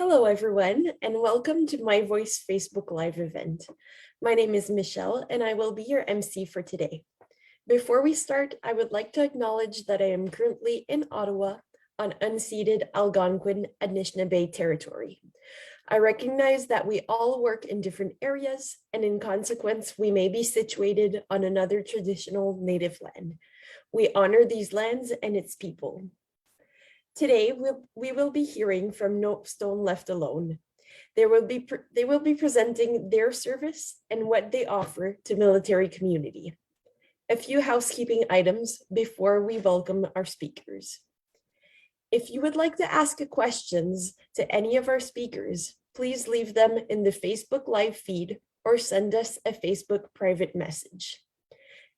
Hello, everyone, and welcome to My Voice Facebook Live event. My name is Michelle, and I will be your MC for today. Before we start, I would like to acknowledge that I am currently in Ottawa on unceded Algonquin Anishinaabe territory. I recognize that we all work in different areas, and in consequence, we may be situated on another traditional native land. We honor these lands and its people. Today, we will be hearing from No Stone Left Alone. They will be presenting their service and what they offer to military community. A few housekeeping items before we welcome our speakers. If you would like to ask questions to any of our speakers, please leave them in the Facebook Live feed or send us a Facebook private message.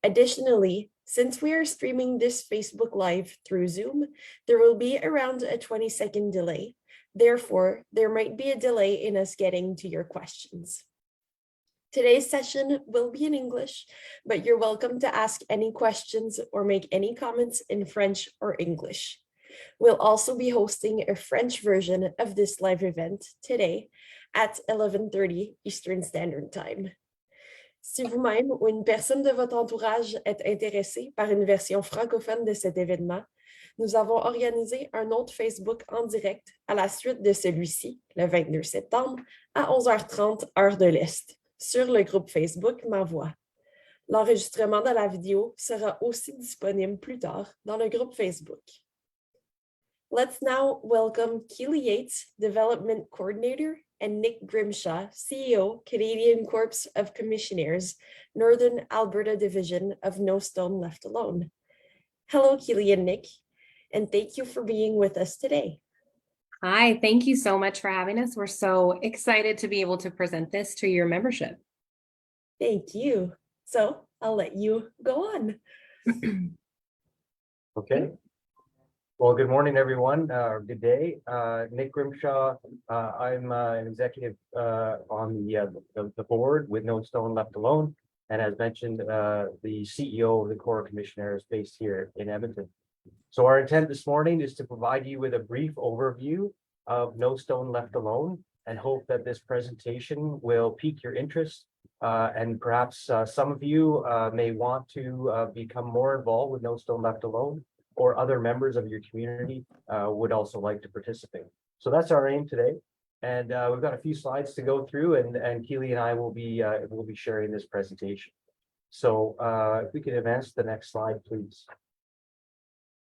Additionally, since we are streaming this Facebook Live through Zoom, there will be around a 20-second delay. Therefore, there might be a delay in us getting to your questions. Today's session will be in English, but you're welcome to ask any questions or make any comments in French or English. We'll also be hosting a French version of this live event today at 11:30 Eastern Standard Time. Si vous-même ou une personne de votre entourage est intéressée par une version francophone de cet événement, nous avons organisé un autre Facebook en direct à la suite de celui-ci, le 22 septembre, à 11h30 heure de l'Est, sur le groupe Facebook Ma Voix. L'enregistrement de la vidéo sera aussi disponible plus tard dans le groupe Facebook. Let's now welcome Keely Yates, Development Coordinator, and Nick Grimshaw, CEO, Canadian Corps of Commissionaires, Northern Alberta Division of No Stone Left Alone. Hello, Keely and Nick, and thank you for being with us today. Hi, thank you so much for having us. We're so excited to be able to present this to your membership. Thank you. So I'll let you go on. Okay. Well, good morning, everyone. Good day. Nick Grimshaw. I'm an executive on the board with No Stone Left Alone, and as mentioned, the CEO of the Corps of Commissionaires based here in Edmonton. So our intent this morning is to provide you with a brief overview of No Stone Left Alone, and hope that this presentation will pique your interest, and perhaps some of you may want to become more involved with No Stone Left Alone, or other members of your community would also like to participate. So that's our aim today. And we've got a few slides to go through, and Keely and I will be sharing this presentation. So if we could advance to the next slide, please.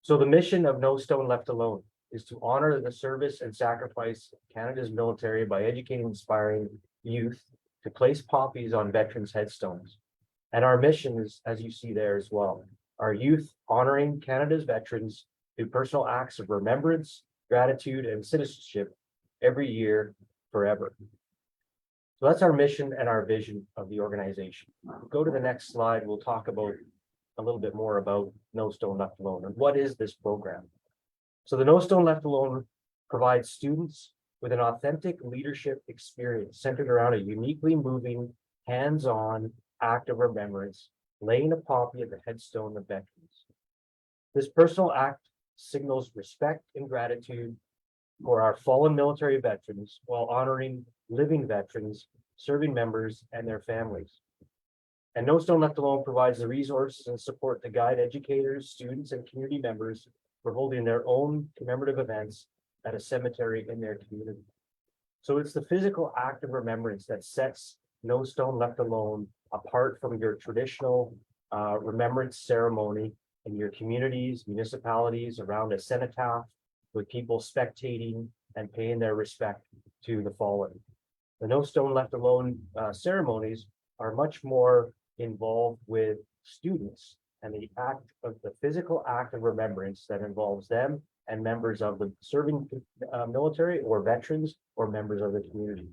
So the mission of No Stone Left Alone is to honor the service and sacrifice of Canada's military by educating and inspiring youth to place poppies on veterans' headstones. And our mission is, as you see there as well, our youth honoring Canada's veterans through personal acts of remembrance, gratitude, and citizenship every year, forever. So that's our mission and our vision of the organization. Go to the next slide. We'll talk about a little bit more about No Stone Left Alone and what is this program. So the No Stone Left Alone provides students with an authentic leadership experience centered around a uniquely moving, hands-on act of remembrance, laying a poppy at the headstone of veterans. This personal act signals respect and gratitude for our fallen military veterans while honoring living veterans, serving members, and their families. And No Stone Left Alone provides the resources and support to guide educators, students, and community members for holding their own commemorative events at a cemetery in their community. So it's the physical act of remembrance that sets No Stone Left Alone apart from your traditional remembrance ceremony in your communities, municipalities, around a cenotaph with people spectating and paying their respect to the fallen. The No Stone Left Alone ceremonies are much more involved with students and the physical act of remembrance that involves them and members of the serving military or veterans or members of the community.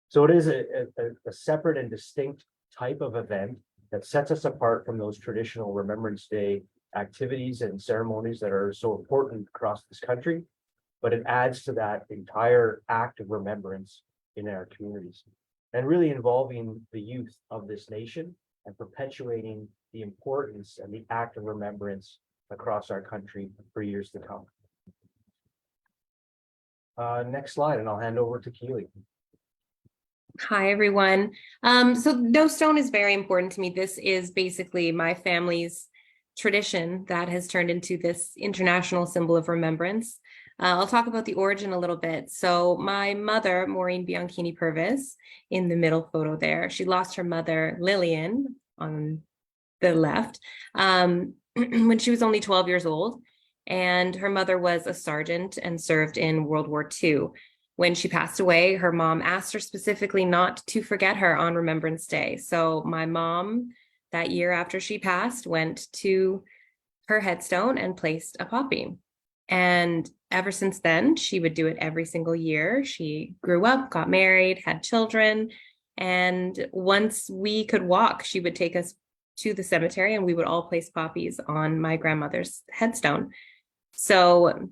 So it is a separate and distinct type of event that sets us apart from those traditional Remembrance Day activities and ceremonies that are so important across this country, but it adds to that entire act of remembrance in our communities and really involving the youth of this nation and perpetuating the importance and the act of remembrance across our country for years to come. Next slide, and I'll hand over to Keely. Hi, everyone. So No Stone is very important to me. This is basically my family's tradition that has turned into this international symbol of remembrance. I'll talk about the origin a little bit. So my mother, Maureen Bianchini Purvis, in the middle photo there, she lost her mother, Lillian, on the left, when she was only 12 years old. And her mother was a sergeant and served in World War II. When she passed away, her mom asked her specifically not to forget her on Remembrance Day. So my mom, that year after she passed, went to her headstone and placed a poppy. And ever since then, she would do it every single year. She grew up, got married, had children. And once we could walk, she would take us to the cemetery and we would all place poppies on my grandmother's headstone. So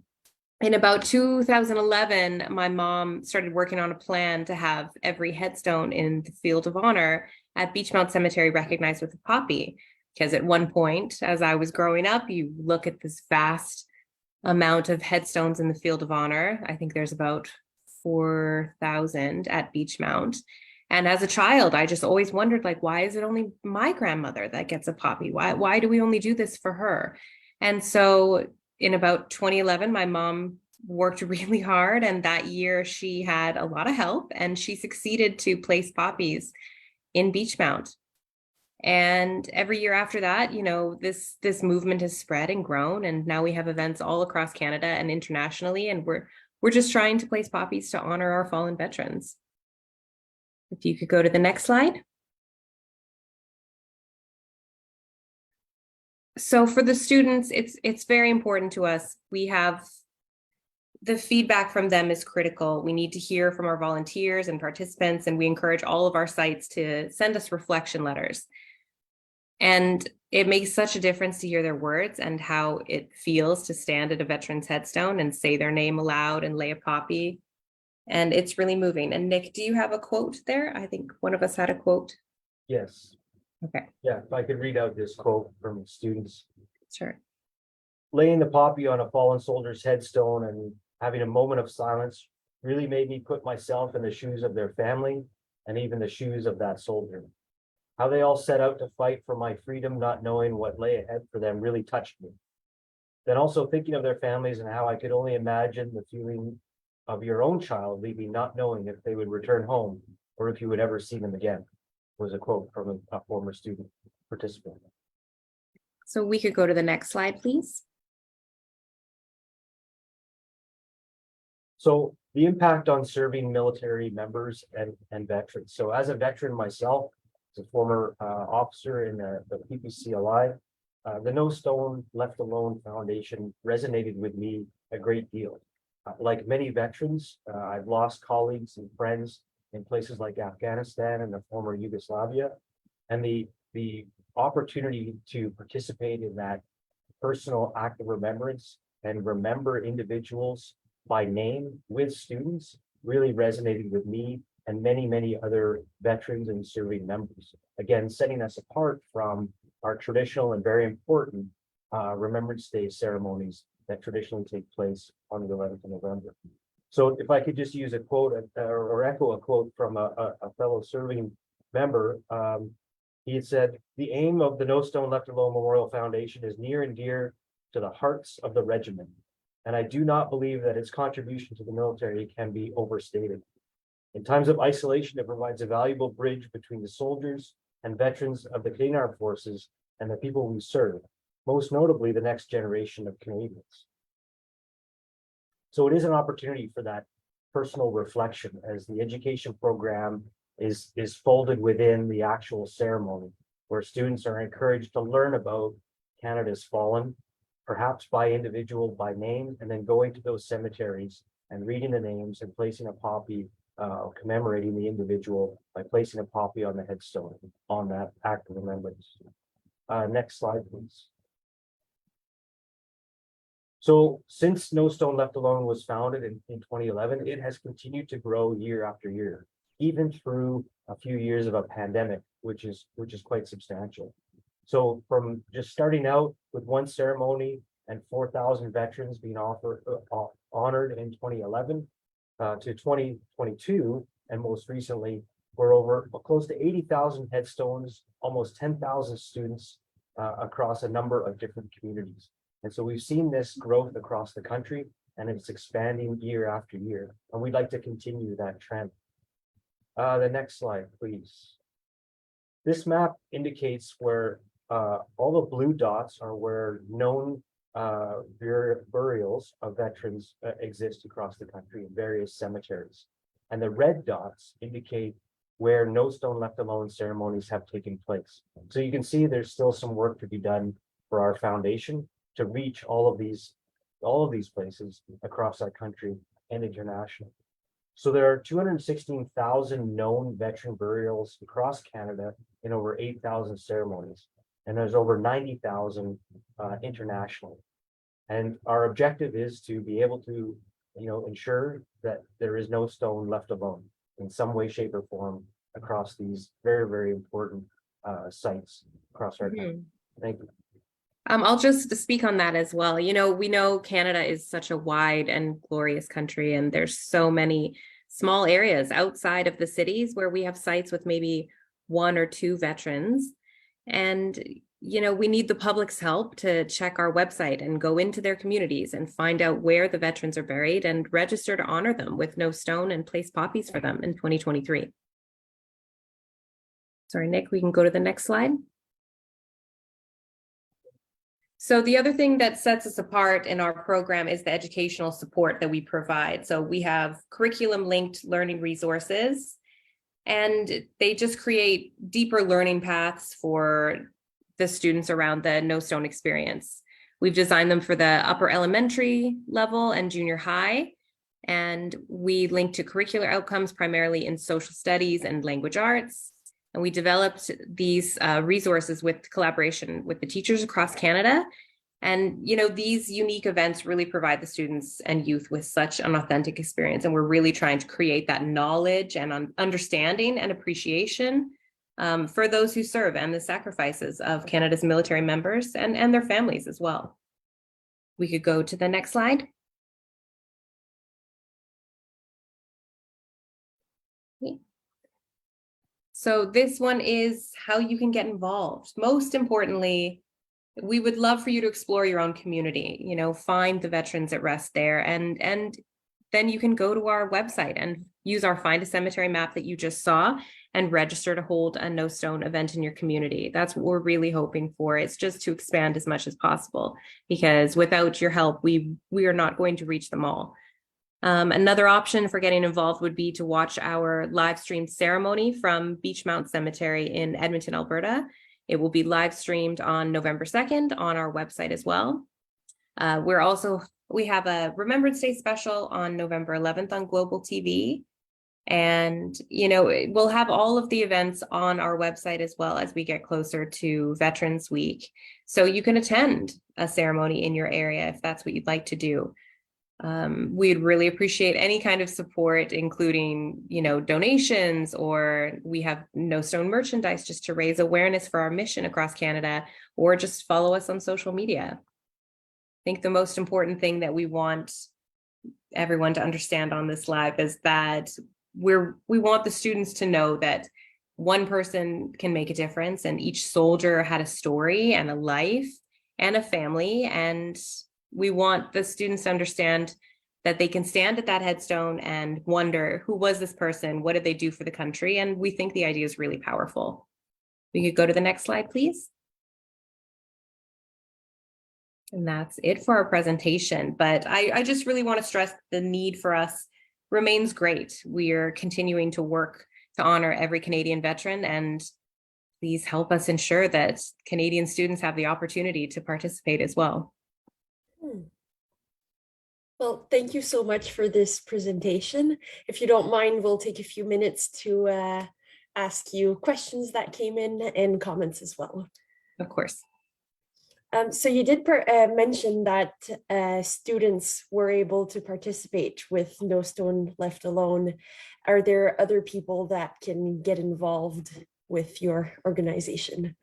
in about 2011, my mom started working on a plan to have every headstone in the Field of Honor at Beechmount Cemetery recognized with a poppy. Because at one point, as I was growing up, you look at this vast amount of headstones in the Field of Honor. I think there's about 4,000 at Beechmount. And as a child, I just always wondered, like, why is it only my grandmother that gets a poppy? Why do we only do this for her? And so in about 2011, my mom worked really hard, and that year she had a lot of help and she succeeded to place poppies in Beechmount. And every year after that, this movement has spread and grown, and now we have events all across Canada and internationally, and we're just trying to place poppies to honor our fallen veterans. If you could go to the next slide. So for the students, it's very important to us. We have the feedback from them is critical. We need to hear from our volunteers and participants, and we encourage all of our sites to send us reflection letters. And it makes such a difference to hear their words and how it feels to stand at a veteran's headstone and say their name aloud and lay a poppy. And it's really moving. And Nick, do you have a quote there? I think one of us had a quote. Yes. Okay. Yeah, if I could read out this quote from students. Sure. Laying the poppy on a fallen soldier's headstone and having a moment of silence really made me put myself in the shoes of their family and even the shoes of that soldier. How they all set out to fight for my freedom, not knowing what lay ahead for them, really touched me. Then also thinking of their families and how I could only imagine the feeling of your own child leaving, not knowing if they would return home or if you would ever see them again, was a quote from a former student participant. So we could go to the next slide, please. So the impact on serving military members and veterans. So as a veteran myself, as a former officer in the PPCLI, the No Stone Left Alone Foundation resonated with me a great deal. Like many veterans, I've lost colleagues and friends in places like Afghanistan and the former Yugoslavia, and the opportunity to participate in that personal act of remembrance and remember individuals by name with students really resonated with me and many other veterans and serving members. Again, setting us apart from our traditional and very important Remembrance Day ceremonies that traditionally take place on the 11th of November. So if I could just use a quote or echo a quote from a fellow serving member, he had said, "The aim of the No Stone Left Alone Memorial Foundation is near and dear to the hearts of the regiment, and I do not believe that its contribution to the military can be overstated. In times of isolation, it provides a valuable bridge between the soldiers and veterans of the Canadian Armed Forces and the people we serve, most notably the next generation of Canadians." So it is an opportunity for that personal reflection as the education program is folded within the actual ceremony, where students are encouraged to learn about Canada's fallen, perhaps by individual, by name, and then going to those cemeteries and reading the names and placing a poppy, commemorating the individual by placing a poppy on the headstone on that act of remembrance. Next slide, please. So since No Stone Left Alone was founded in 2011, it has continued to grow year after year, even through a few years of a pandemic, which is quite substantial. So from just starting out with one ceremony and 4,000 veterans being honored in 2011, to 2022, and most recently, we're over close to 80,000 headstones, almost 10,000 students across a number of different communities. And so we've seen this growth across the country, and it's expanding year after year, and we'd like to continue that trend. The next slide, please. This map indicates where all the blue dots are where known burials of veterans exist across the country in various cemeteries. And the red dots indicate where no stone left alone ceremonies have taken place. So you can see there's still some work to be done for our foundation to reach all of these places across our country and internationally. So there are 216,000 known veteran burials across Canada in over 8,000 ceremonies, and there's over 90,000 internationally. And our objective is to be able to, ensure that there is no stone left alone in some way, shape, or form across these very, very important sites across our country. Thank you. I'll just speak on that as well. We know Canada is such a wide and glorious country, and there's so many small areas outside of the cities where we have sites with maybe 1 or 2 veterans. And, we need the public's help to check our website and go into their communities and find out where the veterans are buried and register to honor them with no stone and place poppies for them in 2023. Sorry, Nick, we can go to the next slide. So the other thing that sets us apart in our program is the educational support that we provide. So we have curriculum linked learning resources, and they just create deeper learning paths for the students around the No Stone experience. We've designed them for the upper elementary level and junior high, and we link to curricular outcomes primarily in social studies and language arts. And we developed these resources with collaboration with the teachers across Canada. And, these unique events really provide the students and youth with such an authentic experience. And we're really trying to create that knowledge and understanding and appreciation for those who serve and the sacrifices of Canada's military members and their families as well. We could go to the next slide. So this one is how you can get involved. Most importantly, we would love for you to explore your own community, find the veterans at rest there, and then you can go to our website and use our Find a Cemetery map that you just saw and register to hold a No Stone event in your community. That's what we're really hoping for. It's just to expand as much as possible, because without your help, we are not going to reach them all. Another option for getting involved would be to watch our live streamed ceremony from Beechmount Cemetery in Edmonton, Alberta. It will be live streamed on November 2nd on our website as well. We have a Remembrance Day special on November 11th on Global TV. And, we'll have all of the events on our website as well as we get closer to Veterans Week. So you can attend a ceremony in your area if that's what you'd like to do. We'd really appreciate any kind of support, including, donations, or we have No Stone merchandise just to raise awareness for our mission across Canada, or just follow us on social media. I think the most important thing that we want everyone to understand on this live is that we want the students to know that one person can make a difference, and each soldier had a story and a life and a family, and we want the students to understand that they can stand at that headstone and wonder, who was this person? What did they do for the country? And we think the idea is really powerful. We could go to the next slide, please. And that's it for our presentation. But I just really want to stress the need for us remains great. We are continuing to work to honor every Canadian veteran, and please help us ensure that Canadian students have the opportunity to participate as well. Well, thank you so much for this presentation. If you don't mind, we'll take a few minutes to ask you questions that came in and comments as well. Of course. So you did mention that students were able to participate with No Stone Left Alone. Are there other people that can get involved with your organization?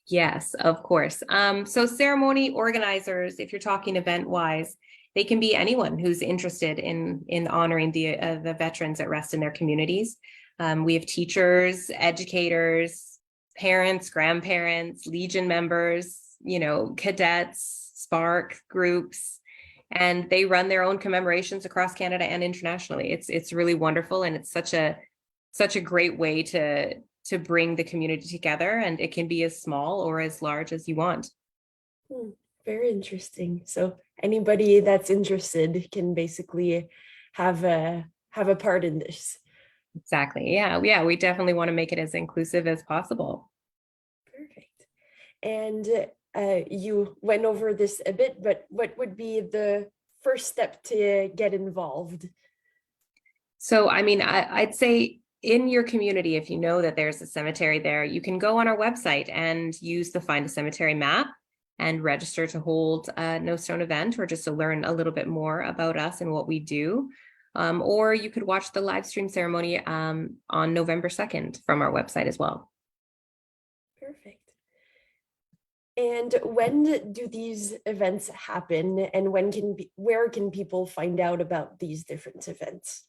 Yes, of course. So ceremony organizers, if you're talking event-wise, they can be anyone who's interested in honoring the veterans at rest in their communities. We have teachers, educators, parents, grandparents, Legion members, cadets, Spark groups, and they run their own commemorations across Canada and internationally. It's really wonderful, and it's such a great way to bring the community together, and it can be as small or as large as you want. Very interesting. So anybody that's interested can basically have a part in this. Exactly. Yeah. We definitely want to make it as inclusive as possible. Perfect. And you went over this a bit, but what would be the first step to get involved? So, I mean, I'd say in your community, if you know that there's a cemetery there, you can go on our website and use the Find a Cemetery map and register to hold a No Stone event, or just to learn a little bit more about us and what we do. Or you could watch the live stream ceremony on November 2nd from our website as well. Perfect. And when do these events happen, and where can people find out about these different events?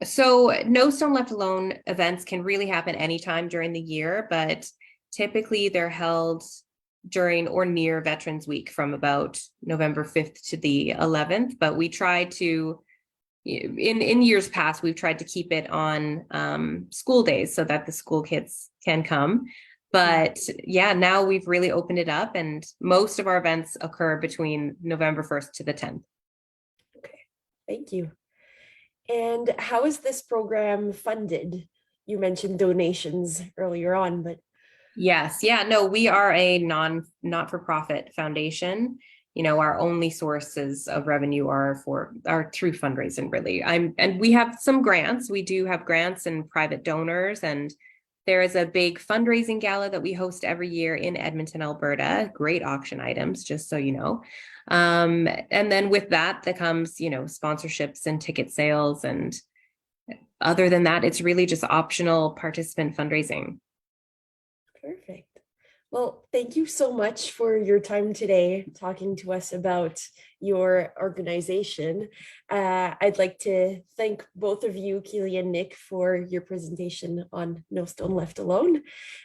So No Stone Left Alone events can really happen anytime during the year, but typically they're held during or near Veterans Week from about November 5th to the 11th. But we try to, in years past, we've tried to keep it on school days so that the school kids can come. But yeah, now we've really opened it up, and most of our events occur between November 1st to the 10th. Okay, thank you. And how is this program funded? You mentioned donations earlier on, but Yes, yeah, no, we are a not-for-profit foundation. Our only sources of revenue are through fundraising, really. And we have some grants. We do have grants and private donors, and there is a big fundraising gala that we host every year in Edmonton, Alberta. Great auction items, just so you know. And then with that comes, sponsorships and ticket sales. And other than that, it's really just optional participant fundraising. perfect. Well, thank you so much for your time today talking to us about your organization. I'd like to thank both of you, Keely and Nick, for your presentation on No Stone Left Alone,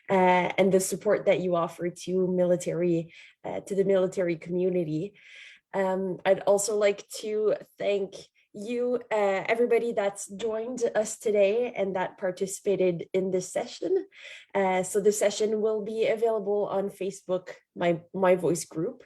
and the support that you offer to the military community. I'd also like to thank you, everybody that's joined us today and that participated in this session. So the session will be available on Facebook, my voice group.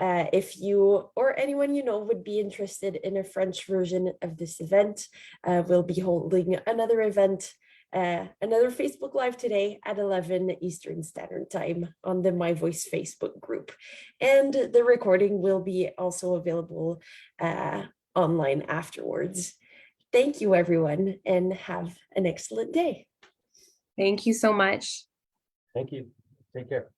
If you or anyone you know would be interested in a French version of this event, we'll be holding another event, another Facebook Live today at 11 Eastern Standard Time on the My Voice Facebook group. And the recording will be also available online afterwards. Thank you, everyone, and have an excellent day. Thank you so much. Thank you. Take care.